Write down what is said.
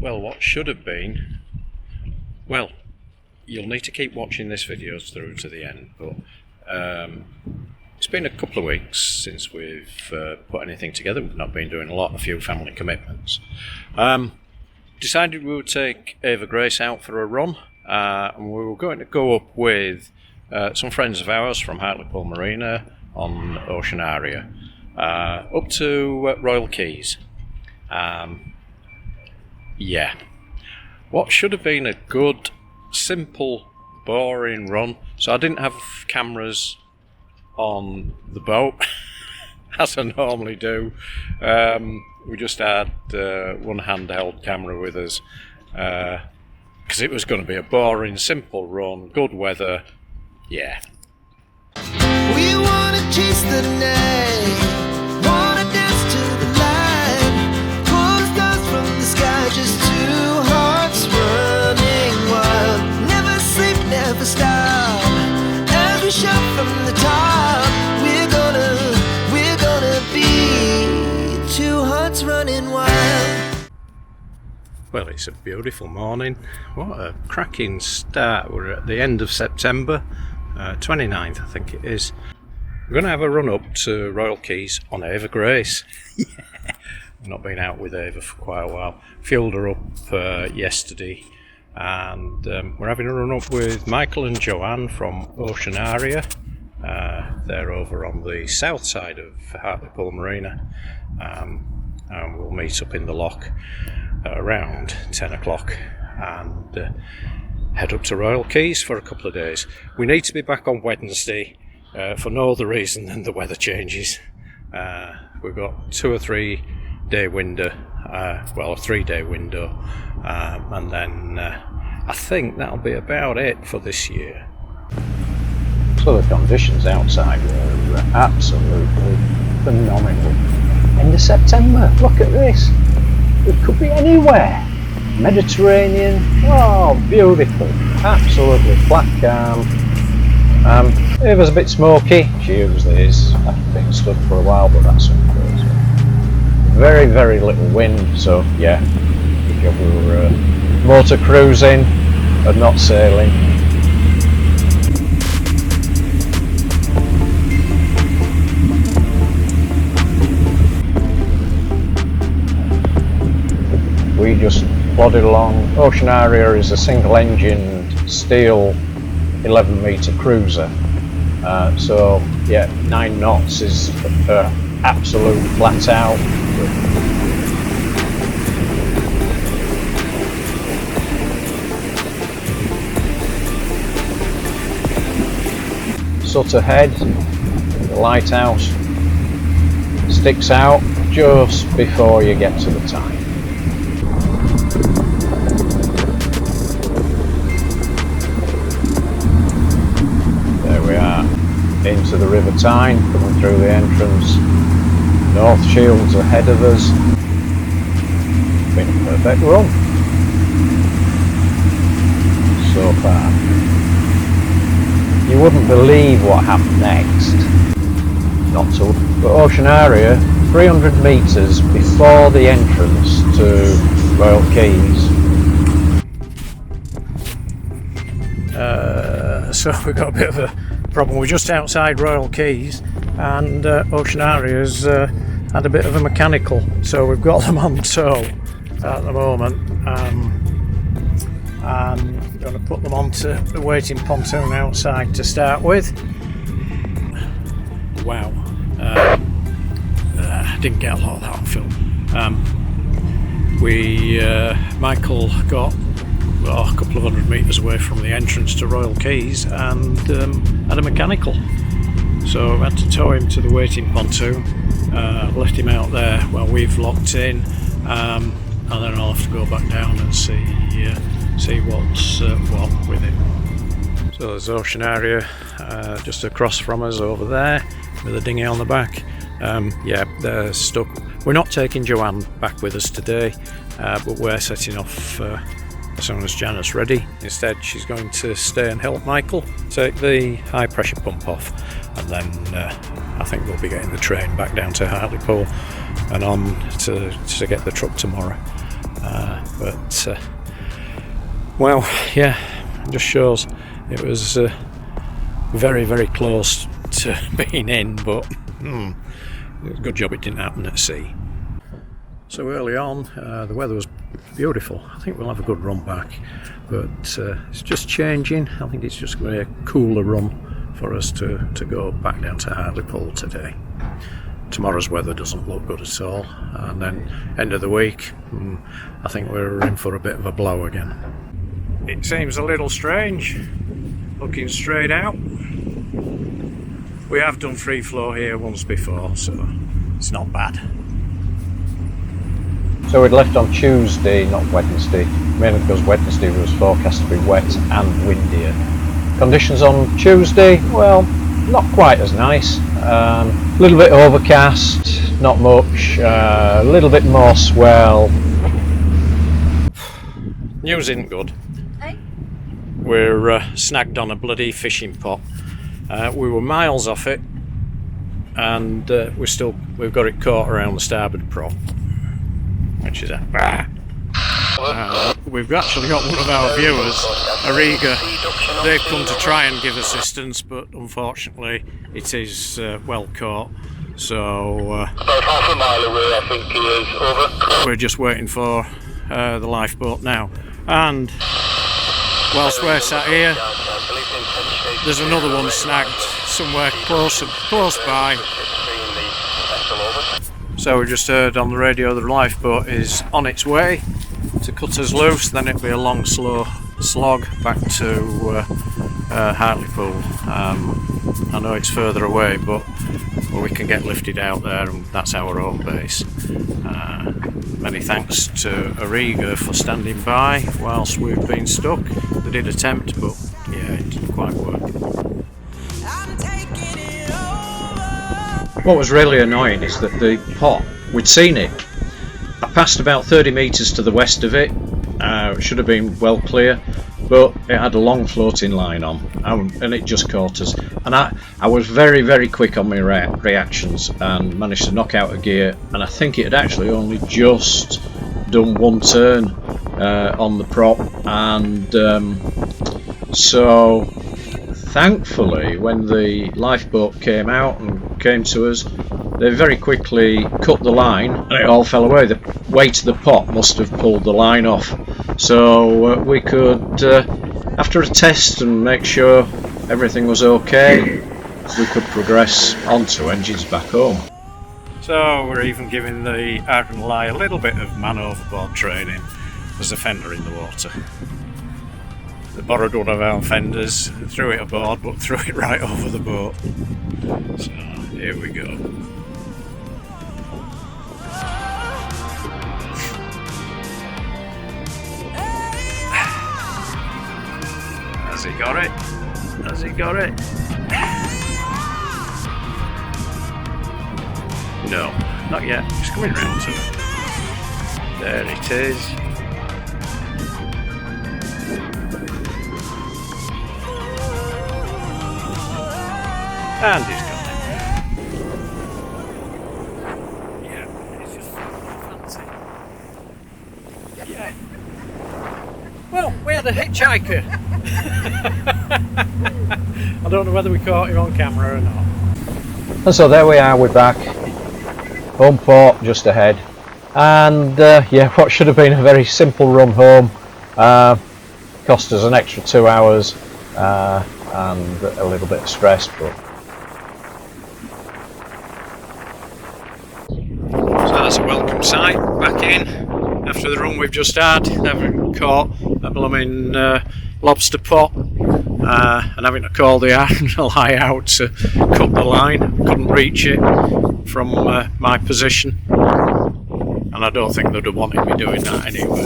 Well, what should have been, well, you'll need to keep watching this video through to the end, but it's been a couple of weeks since we've put anything together. We've not been doing a few family commitments. Decided we would take Ava Grace out for a run, and we were going to go up with some friends of ours from Hartlepool Marina on Ocean Area, up to Royal Keys. Yeah, what should have been a good, simple, boring run. So I didn't have cameras on the boat as I normally do. We just had one handheld camera with us because it was going to be a boring, simple run, good weather. Yeah. We wanna chase the night, wanna dance to the light, pull the stars from the sky, just two hearts running wild. Never sleep, never stop, as we shout from the top. We're gonna be two hearts running wild. Well, it's a beautiful morning. What a cracking start. We're at the end of September, 29th I think it is. We're going to have a run up to Royal Keys on Ava Grace. Yeah. I've not been out with Ava for quite a while. Fueled her up yesterday, and we're having a run up with Michael and Joanne from Ocean Area. They're over on the south side of Hartlepool Marina, and we'll meet up in the lock at around 10 o'clock and head up to Royal Keys for a couple of days. We need to be back on Wednesday for no other reason than the weather changes. We've got 2 or 3 day window, a 3-day window, and then I think that'll be about it for this year. So the conditions outside were absolutely phenomenal. End of September, look at this. It could be anywhere. Mediterranean, oh beautiful, absolutely flat calm. It was a bit smoky, she usually is after being stood for a while, but that's unfortunate. Very, very little wind, so yeah, if you were motor cruising and not sailing. We just plodded along. Ocean Area is a single engined steel 11 metre cruiser, so yeah, 9 knots is absolute flat out. Sutter Head, the lighthouse, sticks out just before you get to the tide. Into the River Tyne, coming through the entrance. North Shields ahead of us. Been a perfect run so far. You wouldn't believe what happened next. Not so, but Ocean Area, 300 metres before the entrance to Royal Keys. So we've got a bit of a problem. We're just outside Royal Keys, and Ocean Area's had a bit of a mechanical, so we've got them on tow at the moment, and I'm going to put them onto the waiting pontoon outside to start with. Wow, didn't get a lot of that on film. Michael got a couple of 100 metres away from the entrance to Royal Keys and had a mechanical, so I had to tow him to the waiting pontoon, left him out there while we've locked in, and then I'll have to go back down and see what's what with him. So there's Ocean Area just across from us over there with a dinghy on the back. Yeah, they're stuck. We're not taking Joanne back with us today, but we're setting off as soon as Janet's ready. Instead, she's going to stay and help Michael take the high pressure pump off, and then I think we'll be getting the train back down to Hartlepool and on to get the truck tomorrow. But well, yeah, it just shows it was very, very close to being in, but it was a good job it didn't happen at sea. So early on, the weather was beautiful. I think we'll have a good run back, but it's just changing. I think it's just going to be a cooler run for us to go back down to Hartlepool today. Tomorrow's weather doesn't look good at all, and then end of the week, I think we're in for a bit of a blow again. It seems a little strange, looking straight out. We have done free flow here once before, so it's not bad. So we'd left on Tuesday, not Wednesday, mainly because Wednesday was forecast to be wet and windier. Conditions on Tuesday, well, not quite as nice. A little bit overcast, not much, a little bit more swell. News isn't good. We're snagged on a bloody fishing pot. We were miles off it, and we've got it caught around the starboard prop, which is we've actually got one of our viewers, Ariga. They've come to try and give assistance, but unfortunately it is well caught. So about half a mile away, I think he is. Over. We're just waiting for the lifeboat now. And whilst we're sat here, there's another one snagged somewhere close by. So we just heard on the radio the lifeboat is on its way to cut us loose. Then it'll be a long, slow slog back to Hartlepool. I know it's further away, but we can get lifted out there, and that's our home base. Many thanks to Ariga for standing by whilst we've been stuck. They did attempt, but yeah, it didn't quite work. What was really annoying is that the pot, we'd seen it. I passed about 30 metres to the west of it. It should have been well clear, but it had a long floating line on, and it just caught us. And I was very, very quick on my reactions and managed to knock out a gear, and I think it had actually only just done one turn on the prop, and so thankfully when the lifeboat came out and came to us, they very quickly cut the line and it all fell away. The weight of the pot must have pulled the line off, so we could, after a test and make sure everything was okay, we could progress onto engines back home. So we're even giving the Iron Lie a little bit of man overboard training. There's a fender in the water. They borrowed one of our fenders, threw it aboard, but threw it right over the boat. So here we go. Has he got it? Has he got it? No, not yet. It's coming round to it. There it is. And he's got it. Yeah, it's just fancy. Yeah. Well, we had a hitchhiker. I don't know whether we caught him on camera or not. And so there we are, we're back. Home port just ahead. And yeah, what should have been a very simple run home cost us an extra 2 hours and a little bit of stress, but that's a welcome sight back in after the run we've just had, having caught a blooming lobster pot and having to call the Iron Lie out to cut the line. Couldn't reach it from my position, and I don't think they'd have wanted me doing that anyway.